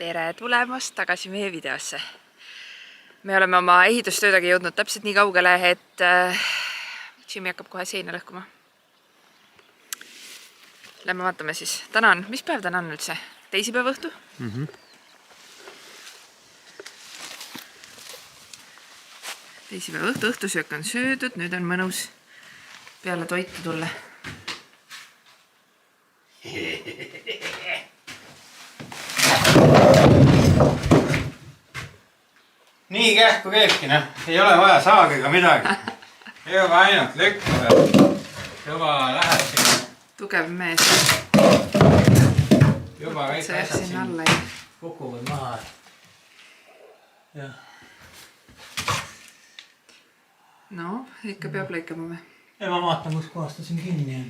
Tere tulemast tagasi meie videosse. Me oleme oma ehitustöödega jõudnud täpselt nii kaugele, et Jimmy hakkab kohe seina lõhkuma. Lähme vaatame siis. Täna on, mis päev täna on üldse? Teisipäeva õhtu? Teisipäeva õhtu, õhtusöök on söödud, nüüd on mõnus peale toitu tulla. Nii kähku keebki, ei ole vaja saagi ega midagi. Juba ainult lükkab. Juba läheb sinna. Tugev mees. Juba kõik asjad siin kukuvad maha. Ja. No, ikka peab lõikama või? Ja ma vaatan, kus kohast ta siin kinni on.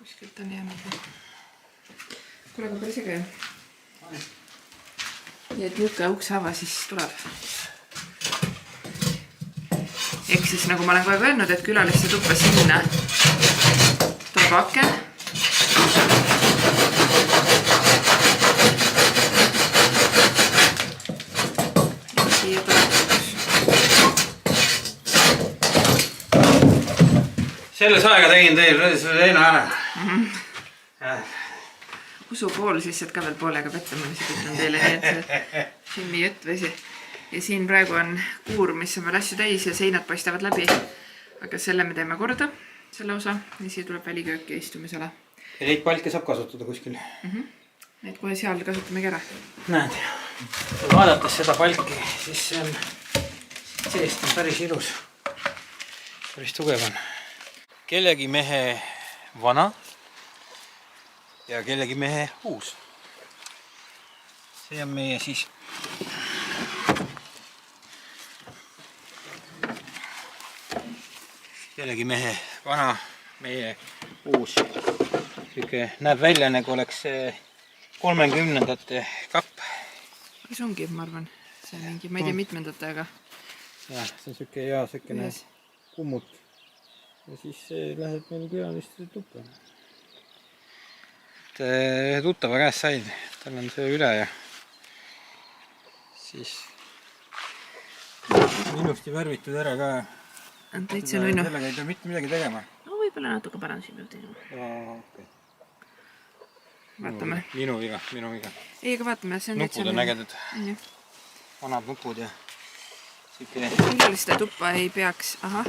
Kuskilt on jäänud. Kuule, aga päris äge. Nii et niuke ukshava siis tuleb. Ehk siis nagu ma olen kogu aeg öelnud, et külaliste tuppa sinna tuleb aken. Ja siia tuleb uks. Selles aega tegin teil seina ära. Usu pool siis, et ka veel poolega pettama, mis ütlen teile, nii et see Jimmy jutt võisi. Ja siin praegu on kuur, mis on veel asju täis ja seinad paistavad läbi. Aga selle me teeme korda, selle osa. Ja siia tuleb väliköök ja istumisala. Ja neid palke saab kasutada kuskil. Need kohe seal kasutamegi ära. Näed, vaadates seda palki, siis see on seest on päris ilus. Päris tugev on. Kellegi mehe vana ja kellegi mehe uus. See on meie siis kellegi mehe vana, meie uus. Süüke näeb välja, nagu oleks 30ndate kapp. See ongi, ma arvan. See on mingi, ma ei tea mitmendate, aga... Jah, see on süüke hea, süüke kummut. Ja siis see läheb meil külaliste tuppa. Tuttava käest said, tal on see üle ja siis ilusti värvitud ära ka. On täitsa nunnu. Sellega ei pea mitte midagi tegema. No võib-olla natuke parandusi peab tegema. Okay. Vaatame. Minu viga. Ei, aga vaatame, see on täitsa nupud on ägedad. Vanad nupud ja külaliste tuppa ei peaks. Aha.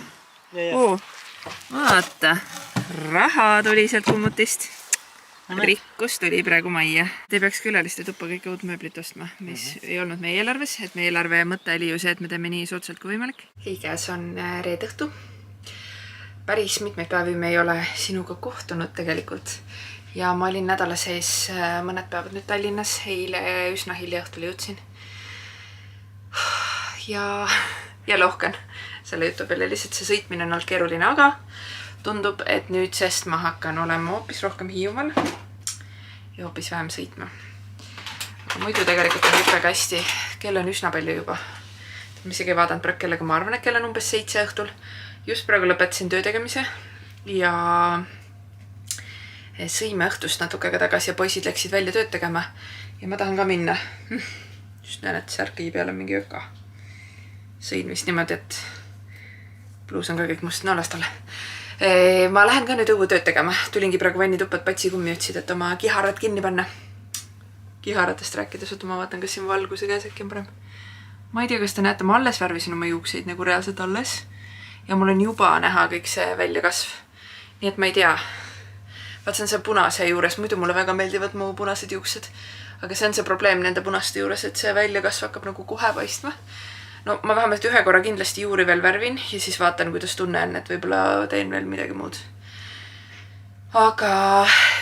Vaata, raha tuli sealt kummutist. Rikkus tuli praegu majja. Te peaks külaliste tuppa kõik uut mööblit ostma, mis ei olnud meie eelarves, et meie eelarve mõte oli ju see, et me teeme nii soodsalt kui võimalik. Käes on reede õhtu. Päris mitmeid päevi me ei ole sinuga kohtunud tegelikult. Ja ma olin nädala sees mõned päevad nüüd Tallinnas, eile üsna hilja õhtul jõudsin. Ja lohkan selle jutu peale, lihtsalt see sõitmine on olnud keeruline, aga tundub, et nüüdsest ma hakkan olema hoopis rohkem Hiiumaal ja hoopis vähem sõitma. Aga muidu tegelikult on kõik väga hästi. Kell on üsna palju juba. Ma isegi vaadanud praegu kellega, ma arvan, et kell on umbes 7 õhtul. Just praegu lõpetasin töö tegemise ja sõime õhtust natuke tagasi ja poisid läksid välja tööd tegema. Ja ma tahan ka minna. Just näen, et särki peal on mingi öka. Sõin vist niimoodi, et pluus on ka kõik must noolast alla. Ma lähen ka nüüd õue tööd tegema. Tulingi praegu vannituppa, et patsi kummi ütsid, et oma kiharad kinni panna. Kiharatest rääkides, oota ma vaatan, kas siin valguse käes äkki on parem. Ma ei tea, kas te näete, ma alles värvisin oma juukseid nagu reaalselt alles. Ja mul on juba näha kõik see väljakasv. Nii et ma ei tea. Vaat see on see punase juures. Muidu mulle väga meeldivad mu punased juuksed. Aga see on see probleem nende punaste juures, et see väljakasv hakkab nagu kohe paistma. No ma vähemalt ühe korra kindlasti juuri veel värvin ja siis vaatan, kuidas tunne on, et võib-olla teen veel midagi muud. Aga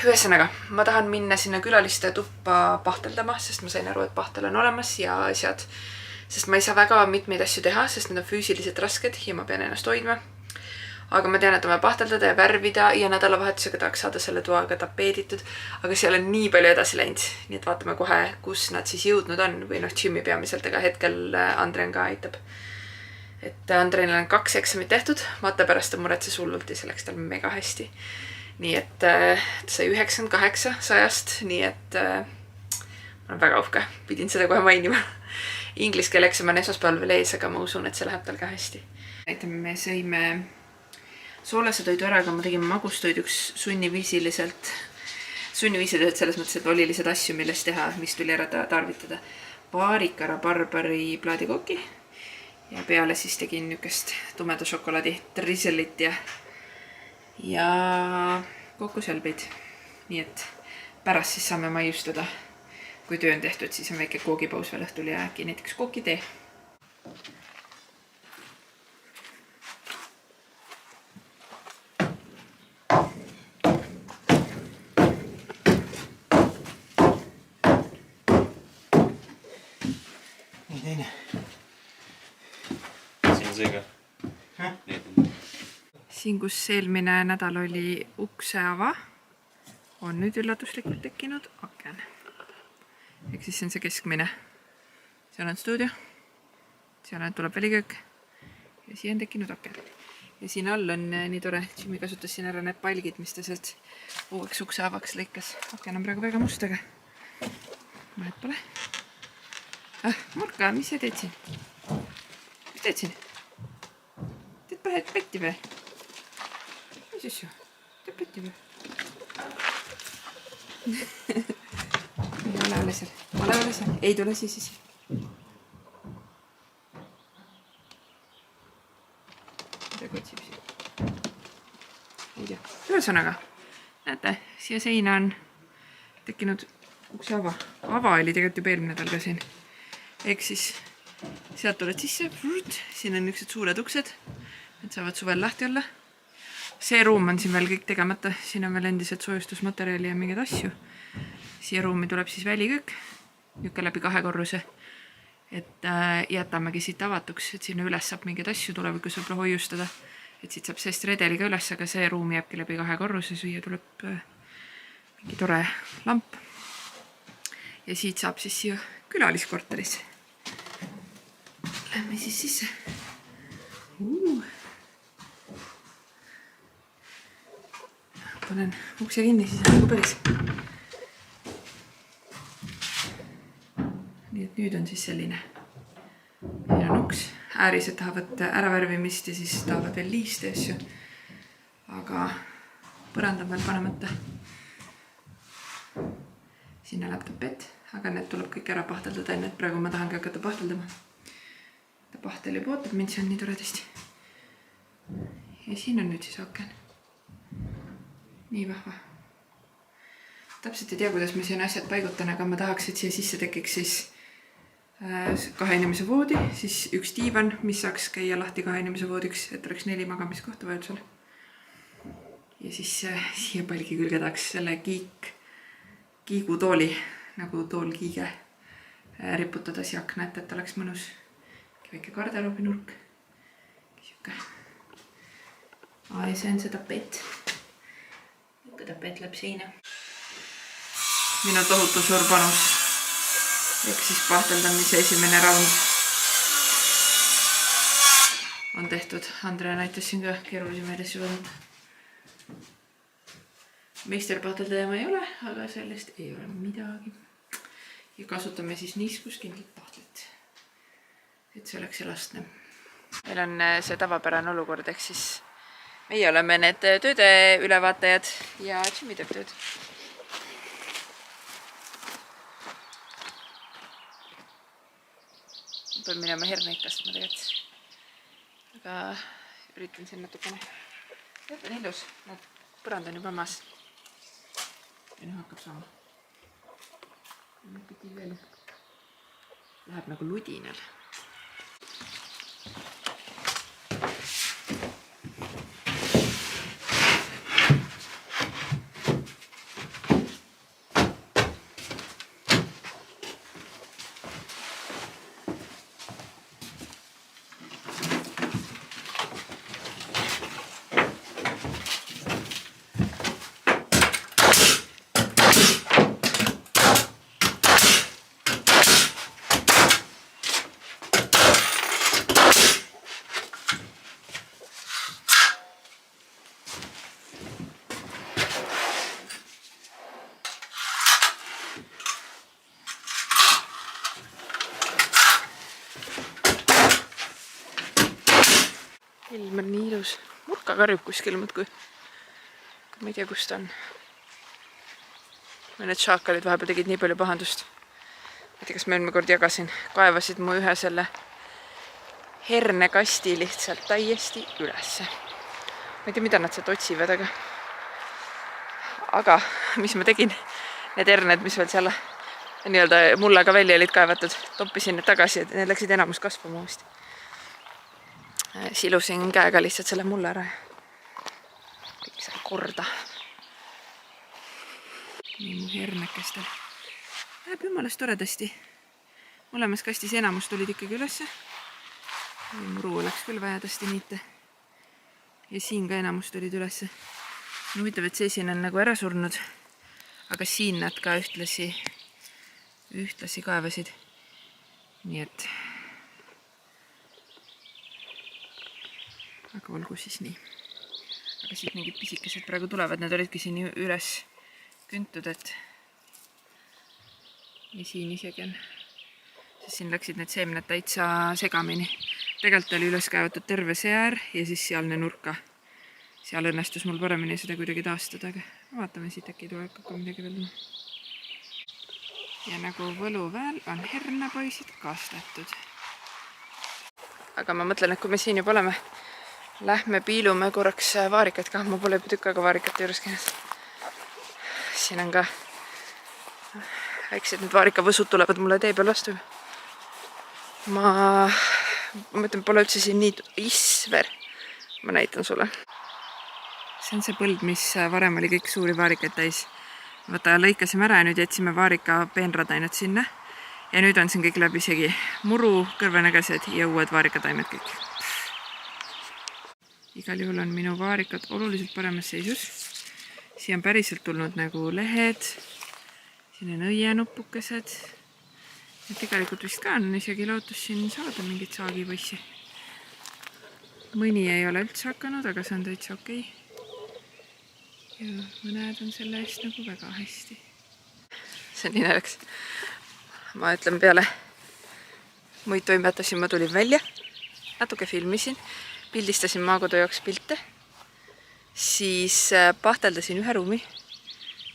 ühesõnaga, ma tahan minna sinna külaliste tuppa pahteldama, sest ma sain aru, et pahtel on olemas ja asjad. Sest ma ei saa väga mitmeid asju teha, sest need on füüsiliselt rasked ja ma pean ennast hoidma. Aga ma tean, et on vaja pahteldada ja värvida ja nädalavahetusega tahaks saada selle toaga tapeeditud. Aga seal on nii palju edasi läinud. Nii et vaatame kohe, kus nad siis jõudnud on. Või Jimmy peamiselt, aga hetkel Andren ka aitab. Et Andrenil on 2 eksamit tehtud. Vaata pärast on muretses hullult ja see läks tal mega hästi. nii et sai 98 100-st, nii et ma olen väga uhke, pidin seda kohe mainima. Inglise keele eksam on esmaspäeval veel ees, aga ma usun, et see läheb tal ka hästi. Me sõime soolase toidu ära, aga ma tegime magustoiduks sunniviisiliselt selles mõttes, et oli lihtsalt asju, millest teha, mis tuli ära tarvitada. Paarika rabarbari plaadikoki ja peale siis tegin niukest tumeda šokolaadi drizzlit ja kokosjalbeid. Nii et pärast siis saame maiustada. Kui töö on tehtud, siis on väike koogipaus veel õhtul ja äkki näiteks kookitee. Nii teine. Siin seega. Siin, kus eelmine nädal oli ukseava, on nüüd üllatuslikult tekkinud aken. Ehk siis see on see keskmine. Seal on stuudio, seal tuleb väliköök ja siia on tekkinud aken. Ja siin all on nii tore, Jimmy kasutas siin ära need palgid, mis ta sealt uueks ukseavaks lõikas. Aken on praegu väga must, aga vahet pole. Marka, mis sa teed siin? Mis teed siin? Teed pähed petti või? Mis asju? Teed petti või? Ole seal. Ei tule siis. Midagi otsib siin. Ei tea. Ühesõnaga, näete, siia seina on tekkinud ukse ava. Ava oli tegelikult juba eelmine nädal ka siin. Ehk siis sealt tuled sisse. Siin on niisugused suured uksed. Need saavad suvel lahti olla. See ruum on siin veel kõik tegemata. Siin on veel endiselt soojustusmaterjali ja mingeid asju. Siia ruumi tuleb siis väliköök, niuke läbi 2 korruse, et jätamegi siit avatuks, et sinna üles saab mingeid asju tulevikus võib-olla hoiustada, et siit saab seest redeliga üles, aga see ruum jääbki läbi 2 korruse, siia tuleb mingi tore lamp ja siit saab siis siia külaliskorterisse. Lähme siis sisse. Panen ukse kinni, siis on nagu päris. Nii et nüüd on siis selline. Meil on uks. Äärised tahavad ära värvimist ja siis tahavad veel liiste asju. Aga põrand on veel panemata. Sinna läheb tapet, aga need tuleb kõik ära pahteldada, enne et praegu ma tahangi hakata pahteldama. Ta pahtel juba ootab mind, see on nii toredasti. Ja siin on nüüd siis aken. Nii vahva. Täpselt ei tea, kuidas ma siin asjad paigutan, aga ma tahaks, et siia sisse tekiks siis 2 inimese voodi, siis üks diivan, mis saaks käia lahti 2 inimese voodiks, et oleks 4 magamiskohta vajadusel. Ja siis siia palgi külge tahaks selle kiigutooli, nagu toolkiige riputada siia akna, et oleks mõnus. Väike garderoobi nurk. Ja see on see tapet. Tapet läheb seina. Minu tohutu suur panus. Ehk siis pahteldamise esimene raund on tehtud. Andre näitas siin ka keerulisemaid asju võtta. Meisterpahteldaja ma ei ole, aga sellest ei ole midagi. Ja kasutame siis niiskuskindlat pahtlit, et see oleks elastne. Meil on see tavapärane olukord, ehk siis meie oleme need tööde ülevaatajad ja Jimmy teeb tööd. Ma pean minema herneid kastma tegelikult. Aga üritan siin natukene. See on ilus. Põrand on juba maas. Ja nüüd hakkab saama. Pidi veel. Läheb nagu ludinal. ilm on nii ilus. Murka karjub kuskil muudkui. Ma ei tea, kus ta on. Need šaakalid vahepeal tegid nii palju pahandust. Ma ei tea, kas ma eelmine kord jagasin. Kaevasid mu ühe selle hernekasti lihtsalt täiesti ülesse. Ma ei tea, mida nad sealt otsivad, aga mis ma tegin? Need herned, mis veel seal nii-öelda mullega välja olid kaevatud, toppisin need tagasi, et need läksid enamus kasvama uuesti. Silusin käega lihtsalt selle mulle ära ja kõik sai korda. Nii mu hernekestel. Läheb jumalast toredasti. Mõlemas kastis enamus tulid ikkagi ülesse. Muru oleks küll vaja tõesti niite. Ja siin ka enamus tulid ülesse. Huvitav, et see siin on nagu ära surnud. Aga siin nad ka ühtlasi kaevasid. Nii et aga olgu siis nii. Aga siit mingid pisikesed praegu tulevad, need olidki siin üles küntud, et ja siin isegi on. Sest siin läksid need seemned täitsa segamini. Tegelikult oli üles kaevatud terve see äär ja siis sealne nurka. Seal õnnestus mul paremini seda kuidagi taastada, aga vaatame siit äkki tuleb ka midagi veel. Ja nagu võluväel on hernepoisid kastetud. Aga ma mõtlen, et kui me siin juba oleme, lähme piilume korraks vaarikat ka. Ma pole juba tükk aega vaarikate juures käinud. Siin on ka väiksed need vaarikavõsud tulevad mulle tee peal vastu. Ma mõtlen, pole üldse siin nii isver. Ma näitan sulle. See on see põld, mis varem oli kõik suuri vaarikaid täis. Vaata, lõikasime ära ja nüüd jätsime vaarika peenrataimed sinna. Ja nüüd on siin kõik läbi isegi muru, kõrvenägesed ja uued vaarikataimed kõik. Igal juhul on minu vaarikad oluliselt paremas seisus. Siia on päriselt tulnud nagu lehed. Siin on õienupukesed. Ja tegelikult vist ka on isegi lootus siin saada mingit saagipoissi. Mõni ei ole üldse hakanud, aga see on täitsa okei. Ja mõned on selle eest nagu väga hästi. See nii naljakas. Ma ütlen peale muid toimetasin, ma tulin välja. Natuke filmisin. Pildistasin maakodu jaoks pilte. Siis pahteldasin ühe ruumi.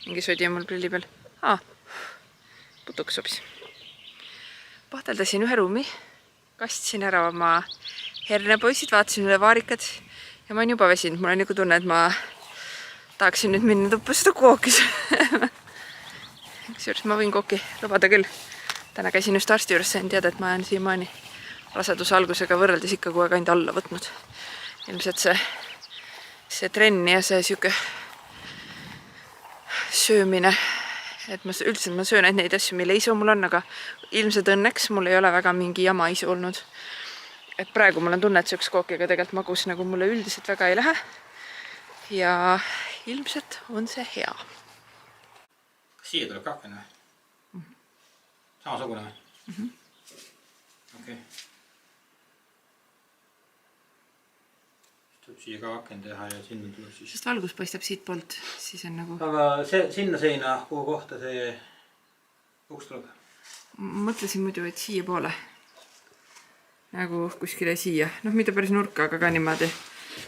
Mingi sodi on mul prilli peal. Putuks sobis. Pahteldasin ühe ruumi. Kastsin ära oma hernepoisid, vaatasin üle vaarikad. Ja ma olen juba vesinud. Mul on nagu tunne, et ma tahaksin nüüd minna tuppa seda kookis. Ma võin kooki lubada küll. Täna käisin just arsti juures, sain teada, et ma olen siiamaani raseduse algusega võrreldes ikka kogu aeg ainult alla võtnud. Ilmselt see trenn ja see siuke söömine, et ma söön ainult neid asju, mille isu mul on, aga ilmselt õnneks mul ei ole väga mingi jama isu olnud. Et praegu mul on tunne, et siukse kookiga tegelikult magus nagu mulle üldiselt väga ei lähe. Ja ilmselt on see hea. Kas siia tuleb ka aken või? Samasugune või? Okei. Tuleb siia ka aken teha ja sinna tuleb siis. Sest valgus paistab siit poolt, siis on nagu. Aga sinna seina, kuhu kohta see uks tuleb? Mõtlesin muidu, et siia poole. Nagu kuskile siia. Mitte päris nurka, aga ka niimoodi.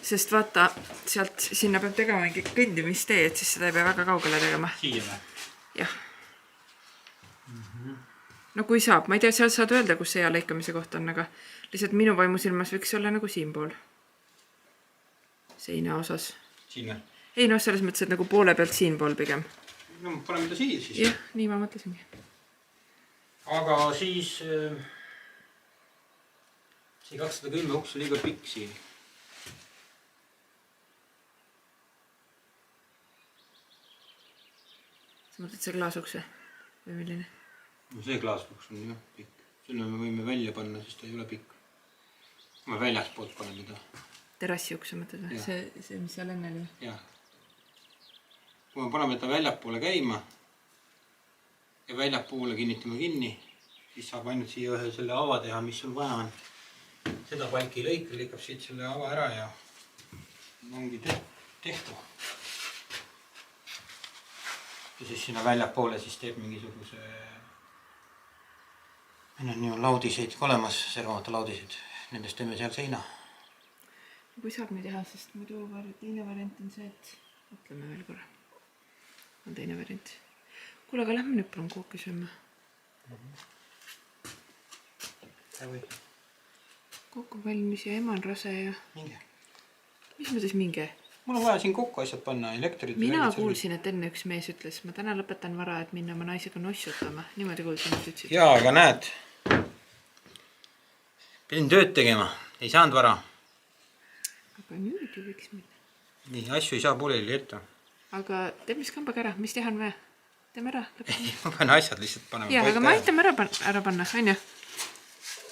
Sest vaata, sealt sinna peab tegema mingi kõndimistee, et siis seda ei pea väga kaugele tegema. Siia või? Jah. No kui saab, ma ei tea, seal saad öelda, kus see hea lõikamise koht on, aga lihtsalt minu vaimusilmas võiks olla nagu siin pool. Seina osas. Siin või? Ei, selles mõttes, et nagu poole pealt siin pool pigem. No paneme ta siia siis. Jah, nii ma mõtlesingi. Aga siis see 210 uks on liiga pikk siin. Sa mõtled see klaasukse või milline? No see klaasuks on jah pikk. Selle me võime välja panna, siis ta ei ole pikk. Ma väljas poolt panen teda. Terrassiukse mõtled või? See, mis seal enne oli või? Jah. Kui me paneme ta väljapoole käima ja väljapoole kinnitame kinni, siis saab ainult siia ühe selle ava teha, mis sul vaja on. Seda palki lõika, lõikab siit selle ava ära ja ongi tehtu. Ja siis sinna väljapoole siis teeb mingisuguse meil on laudiseid olemas, servamata laudiseid. Nendest teeme seal seina. kui saab nii teha, sest muidu teine variant on see, et mõtleme veel korra. On teine variant. Kuule, aga lähme nüüd palun kooki sööma. Kook on valmis ja ema on rase ja... Minge. Mis mõttes minge? Mul on vaja siin kokku asjad panna, elektrit. Mina kuulsin, et enne üks mees ütles, ma täna lõpetan vara, et minna oma naisega nossutama. Niimoodi kuulsin, et ütlesid. Jaa, aga näed. Pidin tööd tegema. Ei saanud vara. Aga nüüd ju võiks minna. Nii, asju ei saa pooleli jätta. Aga teeme siis kambaga ära. Mis teha on vaja? Teeme ära. Ma panen asjad lihtsalt panema. Jaa, aga ma aitan ära panna, on ju?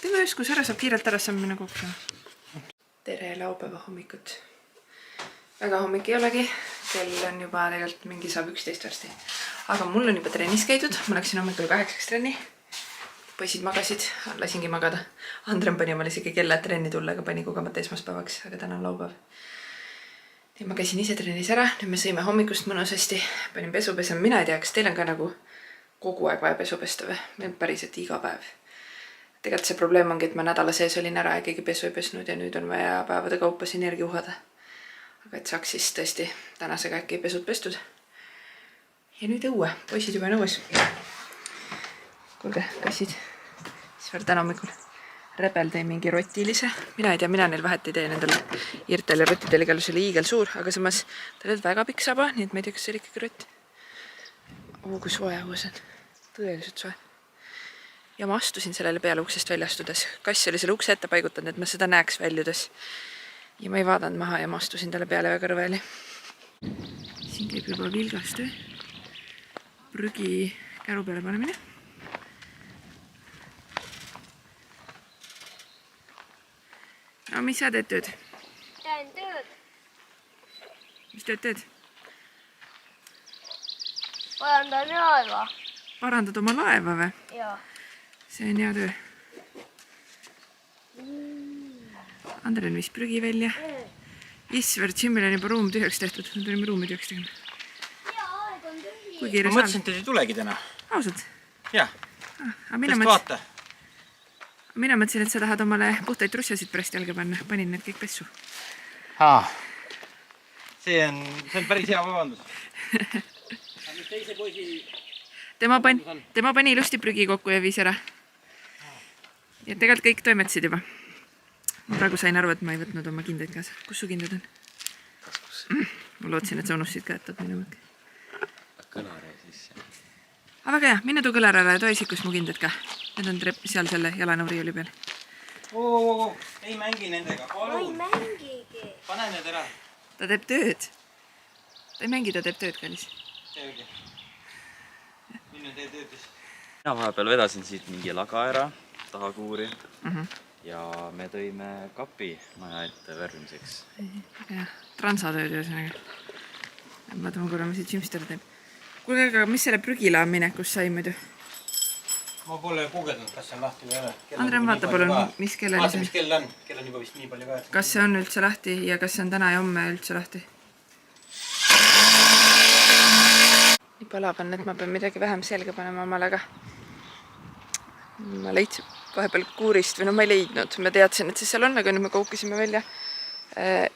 Teeme ühes, kus ära saab kiirelt ära saama minna kokku. Tere laupäeva hommikut. Väga hommik ei olegi. Kell on juba tegelikult mingi saab 11 varsti. Aga mul on juba trennis käidud. Ma läksin hommikul 8 trenni. Poisid magasid, lasingi magada. Andrem pani omale isegi kella trenni tulla, aga pani kogemata esmaspäevaks, aga täna on laupäev. Ja ma käisin ise trennis ära, nüüd me sõime hommikust mõnusasti, panin pesu pesema. Mina ei tea, kas teil on ka nagu kogu aeg vaja pesu pesta või? Meil päriselt iga päev. Tegelikult see probleem ongi, et ma nädala sees olin ära ja keegi pesu ei pesnud ja nüüd on vaja päevade kaupas energia uhada. Aga et saaks siis tõesti tänasega äkki pesud pestud. Ja nüüd õue, poisid juba on õues. Kuulge, kassid. Siis veel täna hommikul Rebel tõi mingi rotilise. Mina ei tea, mina neil vahet ei tee nendel irtel ja rottidel igal see oli iigel suur, aga samas tal olid väga pikk saba, nii et ma ei tea, kas see oli ikkagi rott. Kui soe õues on. Tõeliselt soe. Ja ma astusin sellele peale uksest välja astudes. Kass oli selle ukse ette paigutanud, et ma seda näeks väljudes. Ja ma ei vaadanud maha ja ma astusin talle peale väga rõveli. Siin käib juba vilgas töö. Prügi käru peale panemine. No, mis sa teed tööd? Teen tööd. Mis tööd teed? Parandan laeva. Parandad oma laeva või? Jaa. See on hea töö. Andren viis prügi välja. Isver, Jimmil on juba ruum tühjaks tehtud. Me tulime ruumi tühjaks tegema. Jaa, aeg on tühi. Kui kiire Ma mõtlesin, et te ei tulegi täna. Ausalt? Jah, Aga sest vaata. mina mõtlesin, et sa tahad omale puhtaid trussasid pärast jalga panna. Panin need kõik pessu. See on päris hea vabandus. Mis teise poisi... Tema pani ilusti prügi kokku ja viis ära. Ja tegelikult kõik toimetasid juba. Ma praegu sain aru, et ma ei võtnud oma kindaid kaasa. Kus su kindad on? Ma lootsin, et sa unustasid ka, et oot minu mõtke. Kõlare siis. Aga väga hea, mine too kõlarale ja too esikus mu kindad ka. Need on seal selle jalanõuriiuli peal. Ei mängi nendega, Ma ei palun. mängigi. Pane need ära. Ta teeb tööd. Ta ei mängi, ta teeb tööd, kallis. Selge. Minne tee töötis. Mina vahepeal vedasin siit mingi lagaera tahakuuri ja me tõime kapi maja ette värvimiseks. Väga hea. Transatööd ühesõnaga. Ma toon korra, mis see Jimster teeb. Kuulge, aga mis selle prügila minekus sai muidu? Ma pole guugeldanud, kas see on lahti või ei ole. Andrem, vaata palun, mis kellel Vaata, see mis kell on. Kell on juba vist nii palju ka. Kas see on üldse lahti ja kas see on täna ja homme üldse lahti? Nii palav on, et ma pean midagi vähem selga panema omale, aga ma leidsin vahepeal kuurist või no ma ei leidnud. Ma teadsin, et see seal on, aga nüüd me koukisime välja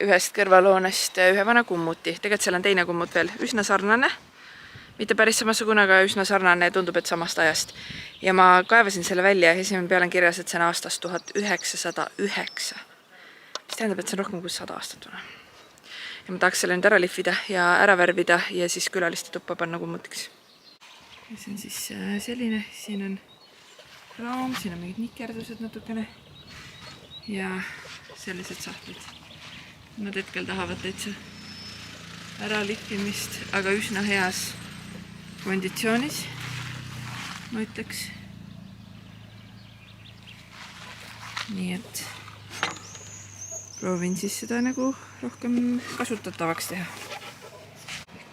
ühest kõrvaloonest ühe vana kummuti. Tegelikult seal on teine kummut veel üsna sarnane. Mitte päris samasugune, aga üsna sarnane ja tundub, et samast ajast. Ja ma kaevasin selle välja ja esimene peal on kirjas, et see on aastast 1909. Mis tähendab, et see on rohkem kui 100 aastat vana. Ja ma tahaks selle nüüd ära lihvida ja ära värvida ja siis külaliste tuppa panna kummutiks. Ja see on siis selline, siin on raam, siin on mingid nikerdused natukene ja sellised sahtlid. Nad hetkel tahavad täitsa ära lihvimist, aga üsna heas konditsioonis, ma ütleks. Nii et proovin siis seda nagu rohkem kasutatavaks teha.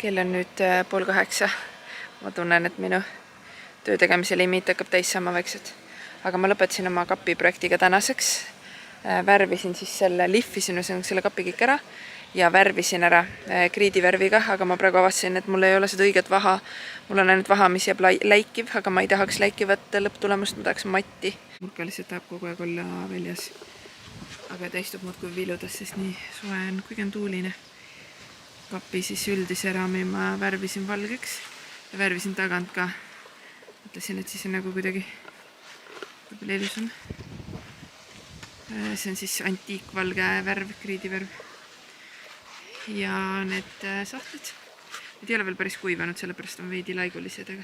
Kell on nüüd 7:30. Ma tunnen, et minu töö tegemise limiit hakkab täis saama vaikselt. Aga ma lõpetasin oma kapi projektiga tänaseks. Värvisin siis selle, lihvisin selle kapi kõik ära ja värvisin ära kriidivärviga, aga ma praegu avastasin, et mul ei ole seda õiget vaha. Mul on ainult vaha, mis jääb läikiv, aga ma ei tahaks läikivat lõpptulemust, ma tahaks matti. Murka lihtsalt tahab kogu aeg olla väljas. aga ta istub muudkui viludes, sest nii soe on, kuigi on tuuline. Kapi siis üldise raami ma värvisin valgeks ja värvisin tagant ka. Mõtlesin, et siis on nagu kuidagi võib-olla ilusam. See on siis antiikvalge värv, kriidivärv. Ja need sahtlid. Need ei ole veel päris kuivanud, sellepärast on veidi laigulised, aga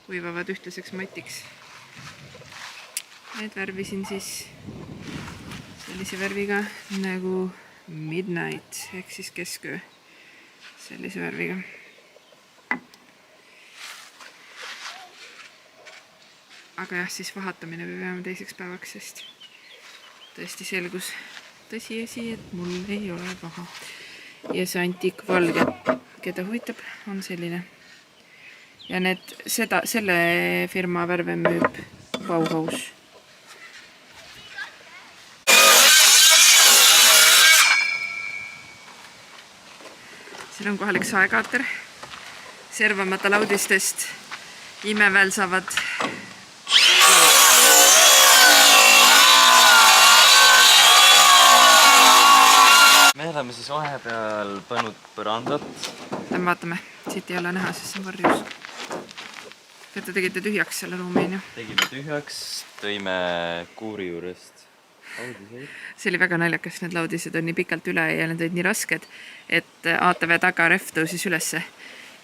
kuivavad ühtlaseks matiks. Need värvisin siis sellise värviga nagu midnight ehk siis kesköö. Sellise värviga. Aga jah, siis vahatamine peab jääma teiseks päevaks, sest tõesti selgus tõsiasi, et mul ei ole vaha. Ja see antiikvalge, keda huvitab, on selline. Ja selle firma värve müüb Bauhaus. Siin on kohalik saekaater. Servamata laudistest imevälsavad me oleme siis vahepeal pannud põrandat. Vaatame, siit ei ole näha, sest see on varjus. Te tegite tühjaks selle ruumi, Tegime tühjaks, tõime kuuri juurest laudised. See oli väga naljakas, need laudised on nii pikalt üle ja need olid nii rasked, et ATV taga ref tõusis ülesse.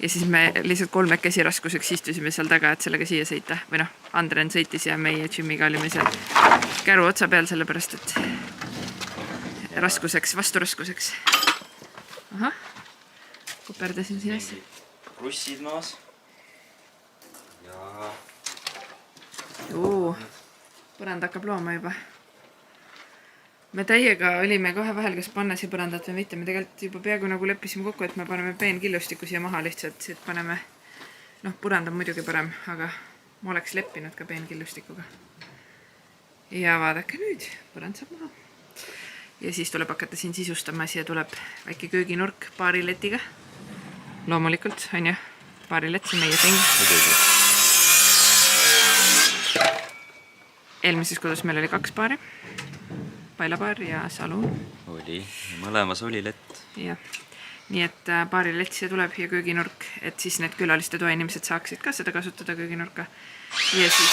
Ja siis me lihtsalt kolmekesi raskuseks istusime seal taga, et sellega siia sõita. Või noh, Andren sõitis ja meie Jimiga olime seal käru otsa peal, sellepärast et raskuseks, vasturaskuseks. Ahah, kuperdasin siin asja. Krussid maas. Ja põrand hakkab looma juba. Me täiega olime kohe vahel, kas panna siia põrandat või mitte. Me tegelikult juba peaaegu nagu leppisime kokku, et me paneme peenkillustiku siia maha lihtsalt, et paneme, noh, põrand on muidugi parem, aga ma oleks leppinud ka peenkillustikuga. Ja vaadake nüüd, põrand saab maha. Ja siis tuleb hakata siin sisustama, siia tuleb väike kööginurk paariletiga. Loomulikult, on ju, paarilet, see meie ting. Eelmises kodus meil oli 2 paari. Pailapaar ja saluun. Oli, mõlemas oli lett. Ja. Nii et paarilett siia tuleb ja kööginurk, et siis need külaliste toe inimesed saaksid ka seda kasutada kööginurka. Ja siis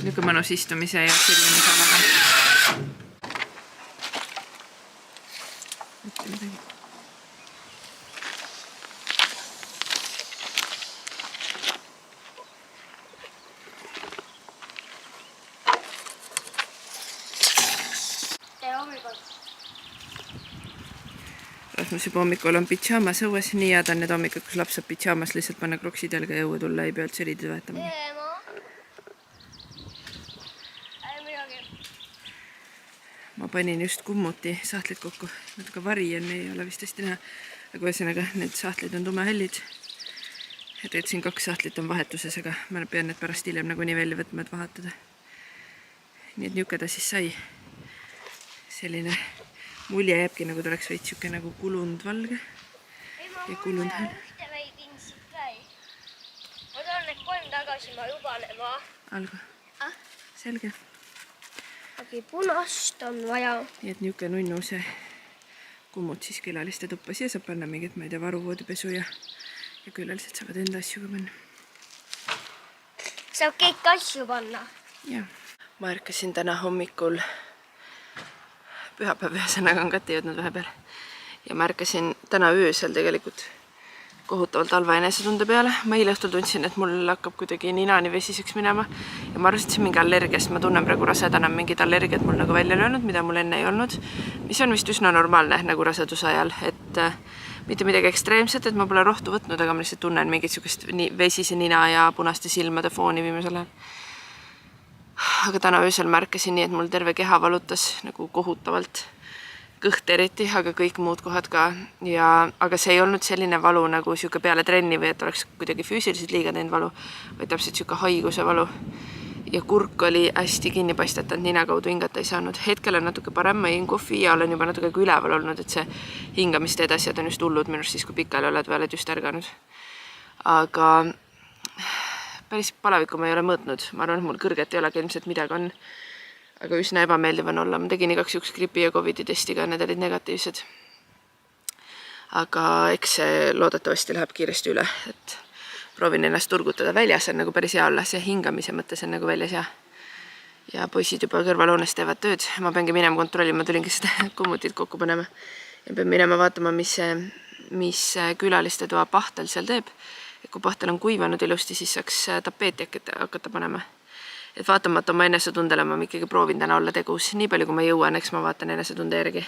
niisugune mõnus istumise ja sirvimise alaga. Mitte midagi. Rasmus juba hommikul on pitšaamas õues, nii head on need hommikud, kus laps saab pitšaamas lihtsalt panna kroksid jalga ja õue tulla, ei pea üldse riidid vahetama. Ma panin just kummuti sahtlid kokku, natuke vari on, ei ole vist hästi näha, aga ühesõnaga need sahtlid on tumehällid. Et siin 2 sahtlit on vahetuses, aga ma pean need pärast hiljem nagu nii välja võtma, et vahetada. Nii et niuke ta siis sai. Selline mulje jääbki, nagu ta oleks veits siuke nagu kulund valge ja kulund hääl. Ma tahan need 3 tagasi, ma lubanema. Alga. Selge. Aga punast on vaja. Nii et niuke nunnu see kummut siis külaliste tuppa. Siia saab panna mingit, ma ei tea, varuvoodipesu ja külalised saavad enda asju ka panna. Saab kõik asju panna. Ja. Ma ärkasin täna hommikul pühapäev ühesõnaga on Kati jõudnud vahepeal. Ja ma ärkasin täna öösel tegelikult kohutavalt halva enesetunde peale. Ma eile õhtul tundsin, et mul hakkab kuidagi nina nii vesiseks minema. Ja ma arvasin, et see mingi allergiast. Ma tunnen praegu rasedana mingid allergiad mul nagu välja löönud, mida mul enne ei olnud. Mis on vist üsna normaalne nagu raseduse ajal. Et mitte midagi ekstreemset, et ma pole rohtu võtnud, aga ma lihtsalt tunnen mingit sukest vesise nina ja punaste silmade fooni viimasel ajal. Aga täna öösel märkasin nii, et mul terve keha valutas nagu kohutavalt. Kõht eriti, aga kõik muud kohad ka. Aga see ei olnud selline valu nagu siuke peale trenni või et oleks kuidagi füüsiliselt liiga teinud valu, vaid täpselt siuke haiguse valu. Ja kurk oli hästi kinni paistetanud, nina kaudu hingata ei saanud. Hetkel on natuke parem, ma jõin kohvi ja olen juba natuke üleval olnud, et see hingamisteed asjad on just hullud minust siis, kui pikali oled või oled just ärganud. Aga päris palavikku ma ei ole mõõtnud, ma arvan, et mul kõrget ei olegi, ilmselt midagi on. Aga üsna ebameeldiv on olla, ma tegin igaks juhuks gripi ja Covidi testiga, need olid negatiivsed. Aga eks see loodetavasti läheb kiiresti üle, et proovin ennast turgutada väljas, on nagu päris hea olla, see hingamise mõttes on nagu väljas hea. Ja poisid juba kõrvalhoones teevad tööd, ma peangi minema kontrollima, tulingi seda kummutit kokku panema. Ja pean minema vaatama, mis külaliste toa pahtel seal teeb. Et kui pahtel on kuivanud ilusti, siis saaks tapeeti hakata panema. Et vaatamata oma enesetundele ma ikkagi proovin täna olla tegus. Nii palju kui ma jõuan, eks ma vaatan enesetunde järgi.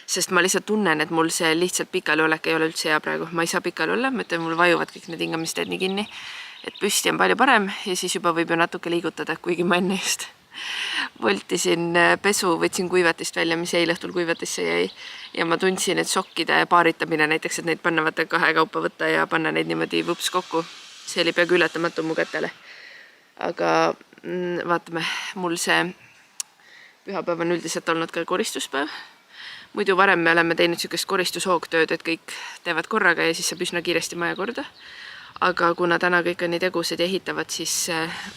Sest ma lihtsalt tunnen, et mul see lihtsalt pikali olek ei ole üldse hea praegu. Ma ei saa pikali olla, ma ütlen, mul vajuvad kõik need hingamisteed nii kinni. Et püsti on palju parem ja siis juba võib ju natuke liigutada, kuigi ma enne just voltisin pesu, võtsin kuivatist välja, mis eile õhtul kuivatisse jäi. Ja ma tundsin, et sokkide paaritamine näiteks, et neid panna vaata 2 kaupa võtta ja panna neid niimoodi võps kokku. See oli peaaegu ületamatu mu kätele. Aga vaatame, mul see pühapäev on üldiselt olnud ka koristuspäev. Muidu varem me oleme teinud sükest koristushoogtööd, et kõik teevad korraga ja siis saab üsna kiiresti maja korda. Aga kuna täna kõik on nii tegused ja ehitavad, siis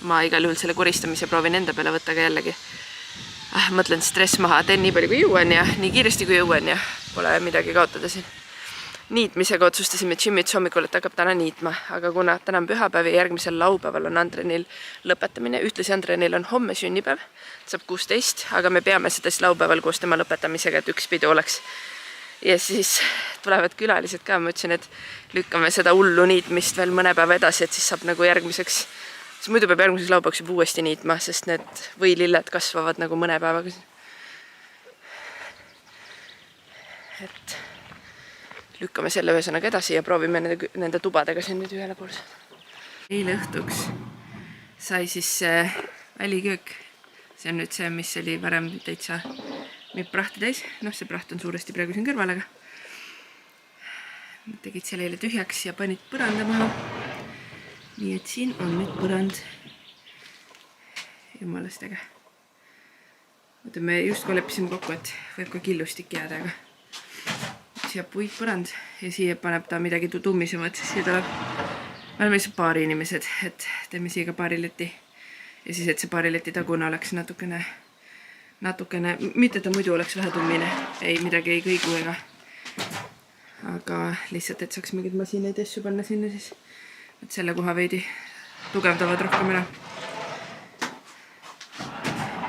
ma igal juhul selle koristamise proovin enda peale võtta ka jällegi. Mõtlen stress maha, teen nii palju kui jõuan ja nii kiiresti kui jõuan ja pole midagi kaotada siin. Niitmisega otsustasime Jimmits hommikul, et hakkab täna niitma, aga kuna täna on pühapäev ja järgmisel laupäeval on Andrenil lõpetamine, ühtlasi Andrenil on homme sünnipäev, saab 16, aga me peame seda siis laupäeval koos tema lõpetamisega, et üks pidu oleks. Ja siis tulevad külalised ka, ma ütlesin, et lükkame seda hullu niitmist veel mõne päeva edasi, et siis saab nagu järgmiseks, siis muidu peab järgmiseks laupäevaks juba uuesti niitma, sest need võililled kasvavad nagu mõne päevaga. Et lükkame selle ühesõnaga edasi ja proovime nende tubadega siin nüüd ühele pool. Eile õhtuks sai siis väliköök. See on nüüd see, mis oli varem täitsa meil prahti täis. Noh, see praht on suuresti praegu siin kõrval, aga tegid selle eile tühjaks ja panid põranda maha. Nii et siin on nüüd põrand jumalastega. Me just kui leppisime kokku, et võib ka killustik jääda, aga siia puitpõrand ja siia paneb ta midagi tummisemat, siis siia tuleb, me oleme lihtsalt paari inimesed, et teeme siia ka paarileti ja siis, et see paarileti tagune oleks natukene, mitte ta muidu oleks vähe tummine, ei midagi ei kõigu ega, aga lihtsalt, et saaks mingid masinaid asju panna sinna siis, et selle koha veidi tugevdavad rohkem ära.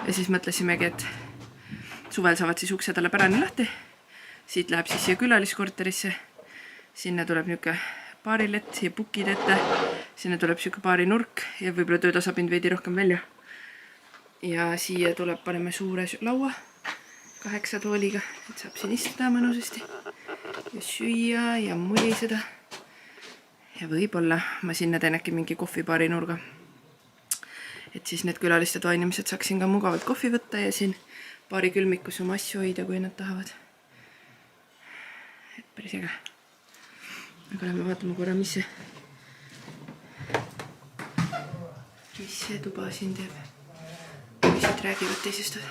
Ja siis mõtlesimegi, et suvel saavad siis uksed alla pärani lahti. Siit läheb siis siia külaliskorterisse, sinna tuleb niuke paarilett, siia pukid ette, sinna tuleb siuke paari nurk ja võib-olla töötasabind veidi rohkem välja. Ja siia tuleb paneme suure laua 8 tooliga, et saab siin istuda mõnusasti ja süüa ja muliseda. Ja võib-olla ma sinna teen äkki mingi kohvipaari nurga. Et siis need külaliste toa inimesed saaksin ka mugavalt kohvi võtta ja siin paari külmikus oma asju hoida, kui nad tahavad. Et päris äge. Aga lähme vaatama korra, mis see tuba siin teeb. Mis siit räägivad teisest.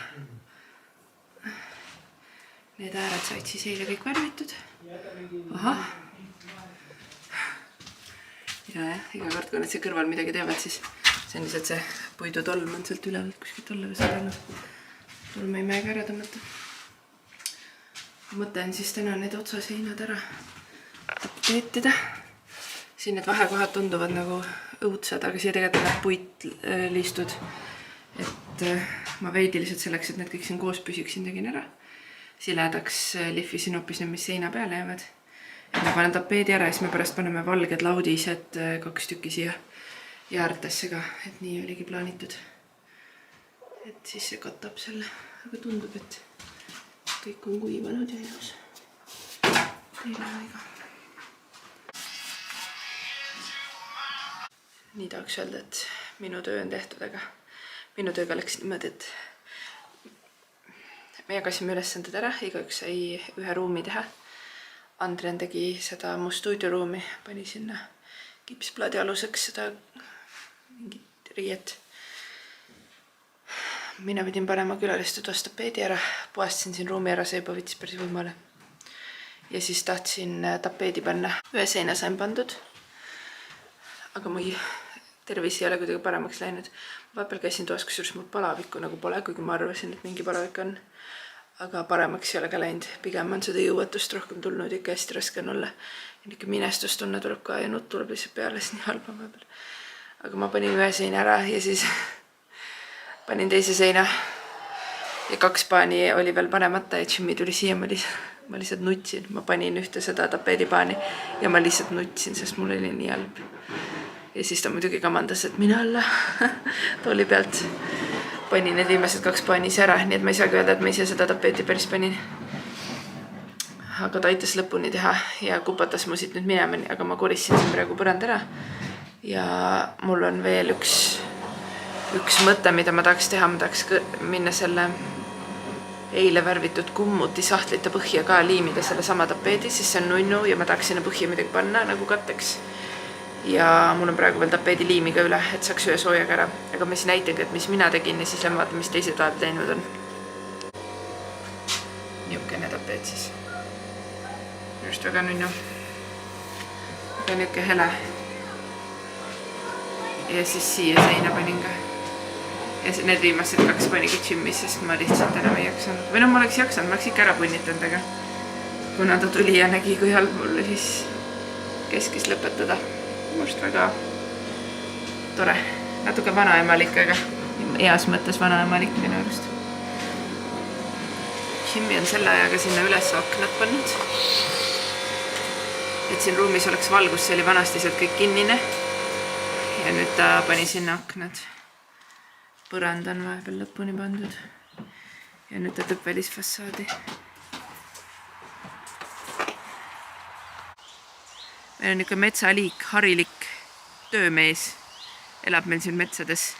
Need äärad said siis eile kõik värvitud. Ahah. Ja, iga kord, kui nad see kõrval midagi teevad, siis see on lihtsalt see puidu tolm on sealt üleval kuskilt olla, aga seda tolm ei mäega ära tõmmata. Mõte on siis täna need otsaseinad ära tapeetida. Siin need vahekohad tunduvad nagu õudsad, aga siia tegelikult läheb puitliistud. Et ma veidi lihtsalt selleks, et need kõik siin koos püsiksin, tegin ära. Siledaks lihvisin hoopis need, mis seina peale jäävad. Et ma panen tapeedi ära ja siis me pärast paneme valged laudised 2 tükki siia jaartesse ka, et nii oligi plaanitud. Et siis see katab selle, aga tundub, et kõik on kuivanud ja ilus. Teile aega. Nii tahaks öelda, et minu töö on tehtud, aga minu tööga läks niimoodi, et me jagasime ülesanded ära, igaüks sai ühe ruumi teha. Andren tegi seda mu stuudioruumi, pani sinna kipsplaadi aluseks seda mingit riiet. Mina pidin panema külaliste toast tapeedi ära, puhastasin siin ruumi ära, see juba võttis päris võimale. Ja siis tahtsin tapeedi panna. Ühe seina sain pandud, aga mu tervis ei ole kuidagi paremaks läinud. Vahepeal käisin toas, kusjuures mul palavikku nagu pole, kuigi ma arvasin, et mingi palavik on. Aga paremaks ei ole ka läinud. Pigem on seda jõuetust rohkem tulnud, ikka hästi raske on olla. Ja niisugune minestustunne tuleb ka ja nutt tuleb lihtsalt peale, siis nii halba vahepeal. Aga ma panin ühe seina ära ja siis panin teise seina. Ja 2 paani oli veel panemata ja Jimmy tuli siia, ma lihtsalt nutsin. Ma panin ühte seda tapeedipaani ja ma lihtsalt nutsin, sest mul oli nii halb. Ja siis ta muidugi kamandas, et mine alla tooli pealt. Panin need viimased 2 paani ise ära, nii et ma ei saagi öelda, et ma ise seda tapeeti päris panin. Aga ta aitas lõpuni teha ja kupatas mu siit nüüd minema, aga ma korissin siin praegu põrand ära. Ja mul on veel üks mõte, mida ma tahaks teha. Ma tahaks minna selle eile värvitud kummuti sahtlite põhja ka liimida selle sama tapeedi, siis see on nunnu ja ma tahaks sinna põhja midagi panna nagu katteks. Ja mul on praegu veel tapeedi liimi ka üle, et saaks ühe soojaga ära. Aga ma siis näitangi, et mis mina tegin ja siis lähen vaatan, mis teised ajad teinud on. Niukene tapeed siis. Just väga nunnu. Aga niuke hele. Ja siis siia seina panin ka. Ja need viimased 2 panigi Jimmy, sest ma lihtsalt enam ei jaksanud. Või no ma oleks jaksanud, ma oleks ikka ära punnitanud, aga kuna ta tuli ja nägi, kui halb mulle, siis keskis lõpetada. Must väga tore. Natuke vanaemalik, aga eas mõttes vanaemalik minu arust. Jimmy on selle ajaga sinna üles aknad pannud. Et siin ruumis oleks valgus, see oli vanasti sealt kõik kinnine. Ja nüüd ta pani sinna aknad. Põrand on vahepeal lõpuni pandud. Ja nüüd ta teeb välisfassaadi. Meil on niisugune metsaliik, harilik töömees. Elab meil siin metsades.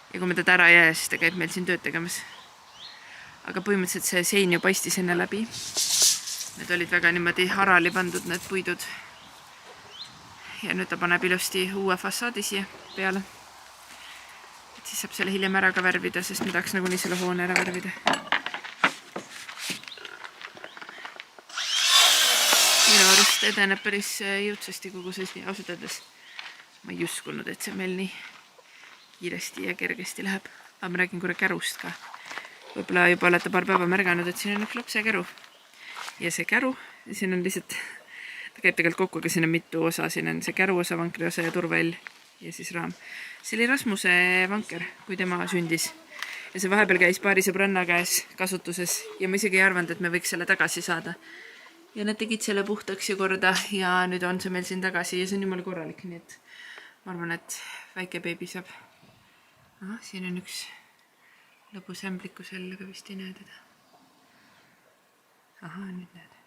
Ja kui me teda ära jää, siis ta käib meil siin tööd tegemas. Aga põhimõtteliselt see sein ju paistis enne läbi. Need olid väga niimoodi harali pandud need puidud. Ja nüüd ta paneb ilusti uue fassaadi siia peale. Et siis saab selle hiljem ära ka värvida, sest me tahaks nagunii selle hoone ära värvida. Minu arust edeneb päris jõudsasti kogu see ausalt öeldes. Ma ei uskunud, et see meil nii kiiresti ja kergesti läheb. Aga ma räägin korra kärust ka. Võib-olla juba olete paar päeva märganud, et siin on üks lapsekäru. Ja see käru, siin on lihtsalt, ta käib tegelikult kokku, aga siin on mitu osa. Siin on see käru osa, vankri osa ja turvell ja siis raam. See oli Rasmuse vanker, kui tema sündis. Ja see vahepeal käis paari sõbranna käes kasutuses ja ma isegi ei arvanud, et me võiks selle tagasi saada. Ja nad tegid selle puhtaks ja korda ja nüüd on see meil siin tagasi ja see on jumala korralik, nii et ma arvan, et väike beebi saab. Aha, siin on üks lõbus ämbliku sell, aga vist ei näe teda. Aha, nüüd näed.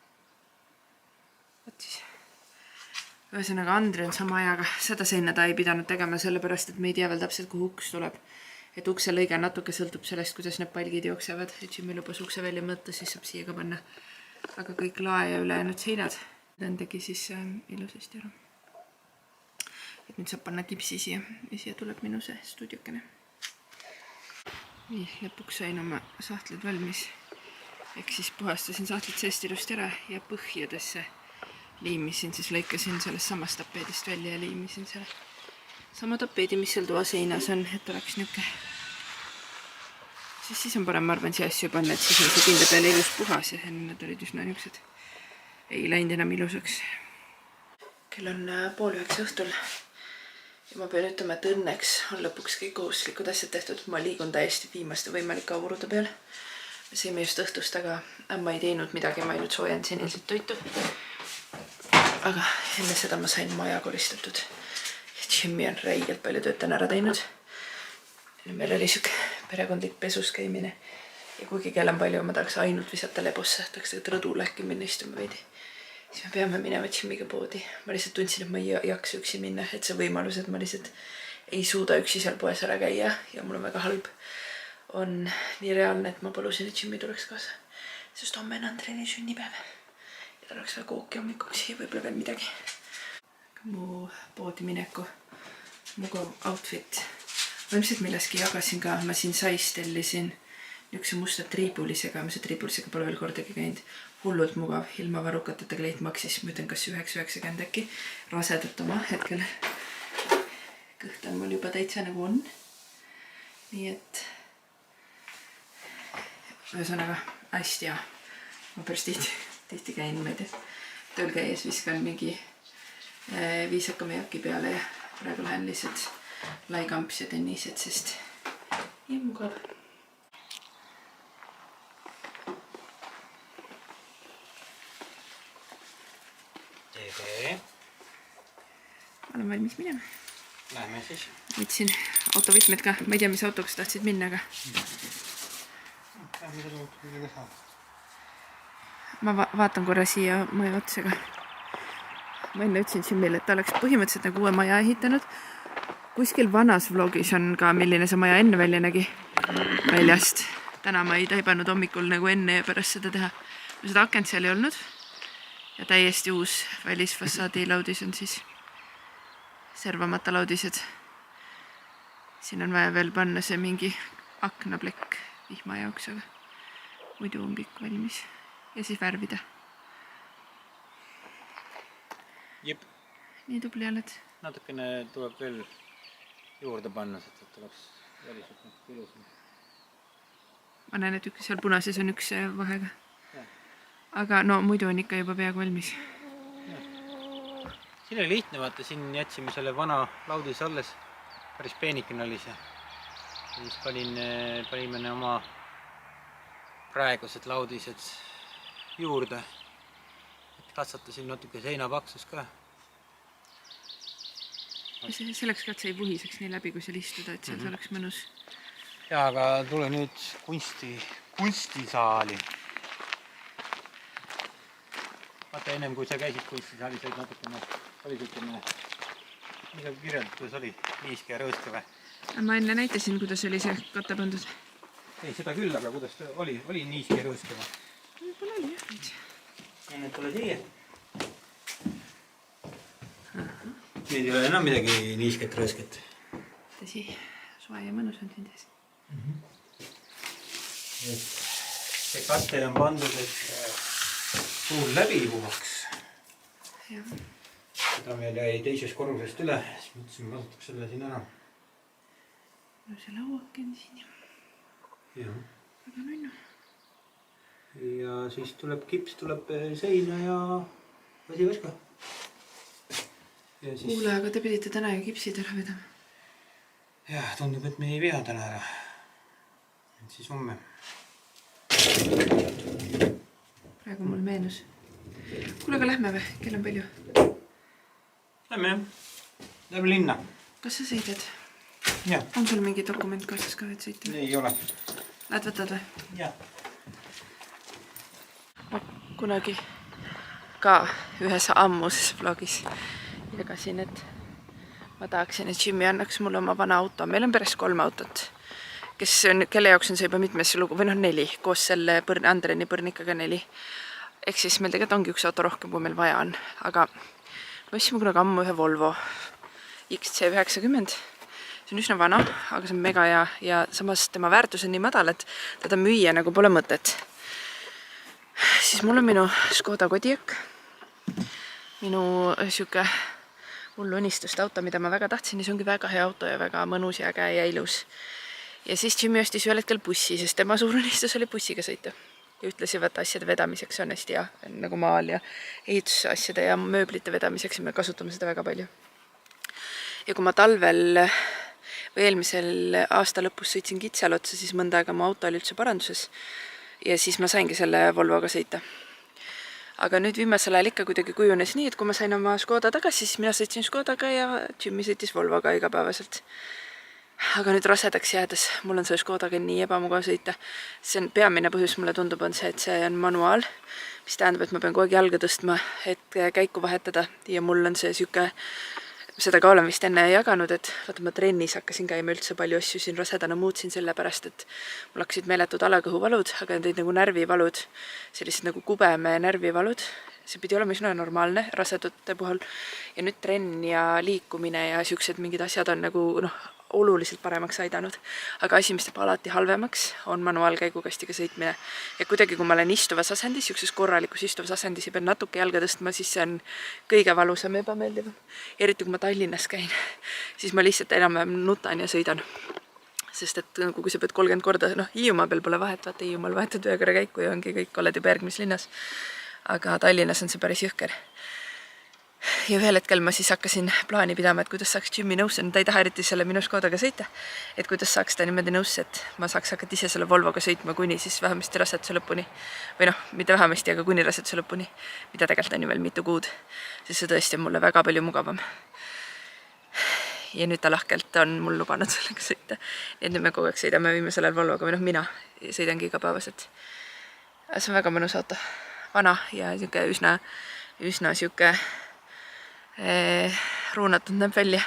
Võt siis. Ühesõnaga Andri on sama ajaga. Seda seina ta ei pidanud tegema sellepärast, et me ei tea veel täpselt, kuhu uks tuleb. Et ukse lõige natuke sõltub sellest, kuidas need palgid jooksevad. Et Jimmy lubas ukse välja mõõta, siis saab siia ka panna. Aga kõik lae ja ülejäänud seinad. Den tegi siis ilusasti ära. Et nüüd saab panna kipsi siia ja siia tuleb minu see stuudiokene. Nii, lõpuks sain oma sahtlid valmis. Ehk siis puhastasin sahtlid seest ilusti ära ja põhjadesse liimisin, siis lõikasin sellest samast tapeedist välja ja liimisin selle sama tapeedi, mis seal toa seinas on, et oleks niuke. Siis on parem, ma arvan, siia asju panna, et siis on see kindla peale ilus puhas ja need olid üsna niuksed. Ei läinud enam ilusaks. Kell on 8:30 õhtul. Ja ma pean ütlema, et õnneks on lõpuks kõik kohustuslikud asjad tehtud. Ma liigun täiesti viimaste võimalike avurude peale. Me sõime just õhtust, aga ma ei teinud midagi, ma ainult soojendasin ilmselt toitu. Aga enne seda ma sain maja koristatud. Jimmy on räigelt palju tööd ära teinud. Meil oli siuke perekondlik pesus käimine. Ja kuigi kell on palju, ma tahaks ainult visata lebosse. Tahaks rõdule äkki minna istuma veidi. Siis me peame minema Jimmyga poodi. Ma lihtsalt tundsin, et ma ei jaksa üksi minna. Et see võimalus, et ma lihtsalt ei suuda üksi seal poes ära käia ja mul on väga halb, on nii reaalne, et ma palusin, et Jimmy tuleks kaasa. Sest homme on Andreni sünnipäev. Ja tal oleks väga kooki hommikuks ja võib-olla veel midagi. Mu poodi mineku mugav outfit. Ma ilmselt milleski jagasin ka. Ma siin sais tellisin niukse musta triibulisega. Ma see triibulisega pole veel kordagi käinud. Hullult mugav, ilma varukateta kleit maksis, ma ütlen kas 9,90 äkki. Rasedat oma hetkel. kõht on mul juba täitsa nagu on. Nii et ühesõnaga hästi hea. Ma päris tihti käin, ma ei tea, tööl käies viskan mingi viisaka mejaki peale ja praegu lähen lihtsalt laikamps ja tennised, sest nii mugav. Olen valmis minema. Lähme siis. Võtsin autovõtmed ka. Ma ei tea, mis autoga sa tahtsid minna, aga ma vaatan korra siia maja otsega. Ma enne ütlesin Jimmile, et ta oleks põhimõtteliselt nagu uue maja ehitanud. Kuskil vanas vlogis on ka, milline see maja enne välja nägi väljast. Täna ma ei taibanud hommikul nagu enne ja pärast seda teha. Seda akent seal ei olnud. Ja täiesti uus välisfassaadi laudis on siis servamata laudised. Siin on vaja veel panna see mingi aknaplekk vihma jaoks, aga muidu on kõik valmis. Ja siis värvida. Jep. Nii tubli oled. Natukene tuleb veel juurde panna, et oleks väliselt ilusam. Ma näen, et seal punases on üks vahega. Aga no muidu on ikka juba peaaegu valmis. Siin oli lihtne, vaata, siin jätsime selle vana laudis alles. Päris peenikene oli see. Ja siis panime oma praegused laudised juurde. Katsatasin natuke seina paksus ka. Selleks ka, et see ei vuhiseks nii läbi, kui seal istuda, et seal oleks mõnus. Ja, aga tule nüüd kunstisaali. Vaata, ennem kui sa käisid kunstisaali, said natukene, oli tükene, mida kirjeldad, kuidas oli? Niiske ja rõõske või? Ma enne näitasin, kuidas oli see katte pandud. Ei, seda küll, aga kuidas ta oli? Oli niiske ja rõõske või? Võib-olla oli jah. Enne tule siia. Nüüd ei ole enam midagi niisket rõõsket. Tõsi, soe ja mõnus on siin tees. See katte on pandud, et suur läbi puhaks. Seda meil jäi teisest korrusest üle, siis mõtlesin, ma kasutaks selle siin ära. No see lauake on siin ja. Väga nunnu. Ja siis tuleb kips, tuleb seina ja vasiveska. Kuule, aga te pidite täna ju kipsid ära vedama. Jah, tundub, et me ei vea täna ära. Et siis homme. Praegu mul meenus. Kuule, aga lähme või? Kell on palju. Lähme jah. Lähme linna. Kas sa sõidad? Jah. On sul mingi dokument kaasas ka, et sõita? Ei ole. Lähed võtad või? Jah. Ma kunagi ka ühes ammuses vlogis jagasin, et ma tahaksin, et Jimmy annaks mulle oma vana auto. Meil on peres 3 autot, kelle jaoks on see juba mitmes lugu, või 4, koos selle Andreni põrnikaga 4. Ehk siis meil tegelikult ongi üks auto rohkem, kui meil vaja on. Aga ma ostsin kunagi ammu ühe Volvo XC90. See on üsna vana, aga see on mega hea ja samas tema väärtus on nii madal, et teda müüa nagu pole mõtet. Siis mul on minu Škoda Kodiaq. Minu siuke hullu unistuste auto, mida ma väga tahtsin, ja see ongi väga hea auto ja väga mõnus ja äge ja ilus. Ja siis Jimmy ostis ühel hetkel bussi, sest tema suur unistus oli bussiga sõita. Ja ütlesid, et asjade vedamiseks on hästi hea, nagu maal ja ehitusasjade ja mööblite vedamiseks ja me kasutame seda väga palju. Ja kui ma talvel või eelmisel aasta lõpus sõitsin Kitsalotsa, siis mõnda aega mu auto oli üldse paranduses ja siis ma saingi selle Volvoga sõita. Aga nüüd viimasel ajal ikka kuidagi kujunes nii, et kui ma sain oma Škoda tagasi, siis mina sõitsin Škodaga ja Jimmy sõitis Volvoga igapäevaselt. Aga nüüd rasedaks jäädes, mul on see Škodaga nii ebamugav sõita. See on peamine põhjus, mulle tundub, on see, et see on manuaal, mis tähendab, et ma pean kogu aeg jalga tõstma, et käiku vahetada. Ja mul on see siuke, seda ka olen vist enne jaganud, et vaata, ma trennis hakkasin käima üldse palju asju siin rasedana, muutsin selle pärast, et mul hakkasid meeletud alakõhuvalud, aga need nagu närvivalud, sellised nagu kubeme närvivalud. See pidi olema üsna normaalne rasedute puhul. Ja nüüd trenn ja liikumine ja siuksed mingid asjad on nagu oluliselt paremaks aidanud. Aga asi, mis teeb alati halvemaks, on manuaalkäigukastiga sõitmine. Ja kuidagi, kui ma olen istuvas asendis, siukses korralikus istuvas asendis ja pean natuke jalga tõstma, siis see on kõige valusam ja ebameeldivam. Eriti kui ma Tallinnas käin, siis ma lihtsalt enam-vähem nutan ja sõidan. Sest et kui sa pead 30 korda, Hiiumaa peal pole vahet, vaata Hiiumaal vahetad ühe korra käiku ja ongi kõik, oled juba järgmises linnas. Aga Tallinnas on see päris jõhker. Ja ühel hetkel ma siis hakkasin plaani pidama, et kuidas saaks Jimmy nõusse, ta ei taha eriti selle minu Škodaga sõita, et kuidas saaks ta niimoodi nõusse, et ma saaks hakata ise selle Volvoga sõitma kuni siis vähemasti raseduse lõpuni. Või mitte vähemasti, aga kuni raseduse lõpuni, mida tegelikult on ju veel mitu kuud, sest see tõesti on mulle väga palju mugavam. Ja nüüd ta lahkelt on mul lubanud sellega sõita. Nii et nüüd me kogu aeg sõidame viimasel ajal Volvoga, või mina sõidangi igapäevaselt. See on väga mõnus auto. Vana ja üsna siuke ruunatud näeb välja,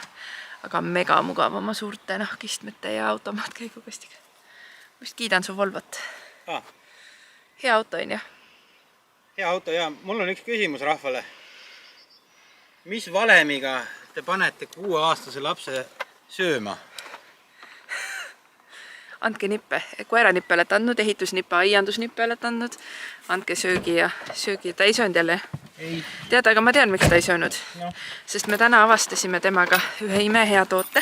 aga mega mugav oma suurte kistmete ja automaatkäigukastiga. Ma just kiidan su Volvot. Hea auto on ju? Hea auto ja mul on üks küsimus rahvale. Mis valemiga te panete 6-aastase lapse sööma? Andke nippe, koeranippe olete andnud, ehitusnippe, aiandusnippe olete andnud, andke söögi ja söögi, ta ei söönud jälle. Tead, aga ma tean, miks ta ei söönud. Sest me täna avastasime temaga ühe imehea toote,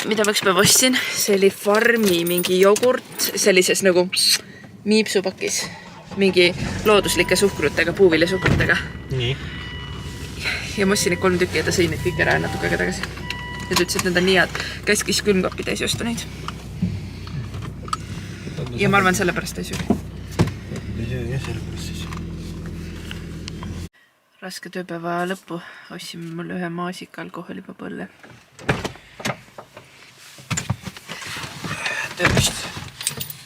mida ma ükspäev ostsin. See oli Farmi mingi jogurt sellises nagu miipsupakis, mingi looduslike suhkrutega, puuvilja-suhkrutega. Nii. Ja ma ostsin neid 3 tükki ja ta sõi neid kõik ära natuke aega tagasi. Ja ta ütles, et need on nii head. Käskis külmkappi täis osta neid. Ja ma arvan, sellepärast ei söö. Ei söö jah, sellepärast siis. Raske tööpäeva lõppu ostsime mulle ühe maasika alkoholipapõlle. Tervist!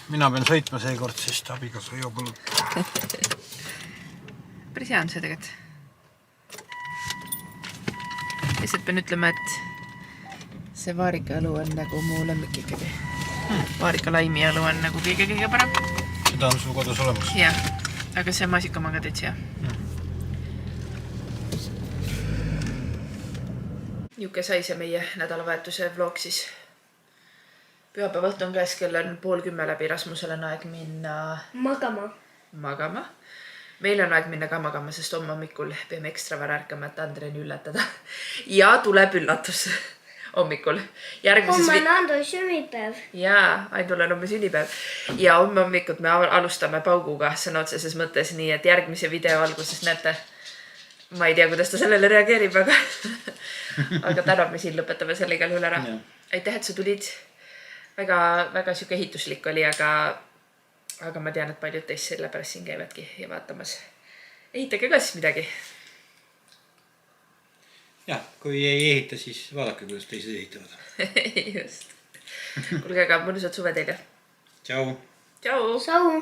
Mina pean sõitma seekord, sest abikaasa joob õlut. Päris hea on see tegelikult. Lihtsalt pean ütlema, et see vaarikaõlu on nagu mu lemmik ikkagi. Vaarikalaimi õlu on nagu kõige parem. Seda on su kodus olemas. Jah, aga see maasikama ka täitsa hea. Juke sai see meie nädalavahetuse vlog siis. Pühapäeva õhtu on käes, kell on 9:30 läbi, Rasmusel on aeg minna magama. Meil on aeg minna ka magama, sest homme hommikul peame ekstra vara ärkama, et Andreni üllatada. Ja tuleb üllatus hommikul. Homme on Ando sünnipäev. Jaa, Aindul on homme sünnipäev. Ja homme hommikut me alustame pauguga sõna otseses mõttes, nii et järgmise video alguses näete. Ma ei tea, kuidas ta sellele reageerib, aga täna me siin lõpetame selle igal juhul ära. Aitäh, et sa tulid. Väga siuke ehituslik oli, aga ma tean, et paljud teist selle pärast siin käivadki ja vaatamas. Ehitage ka siis midagi. Jah, kui ei ehita, siis vaadake, kuidas teised ehitavad. Just. Kuulge, aga mõnusad suve teile. Tšau! Tšau! Sau!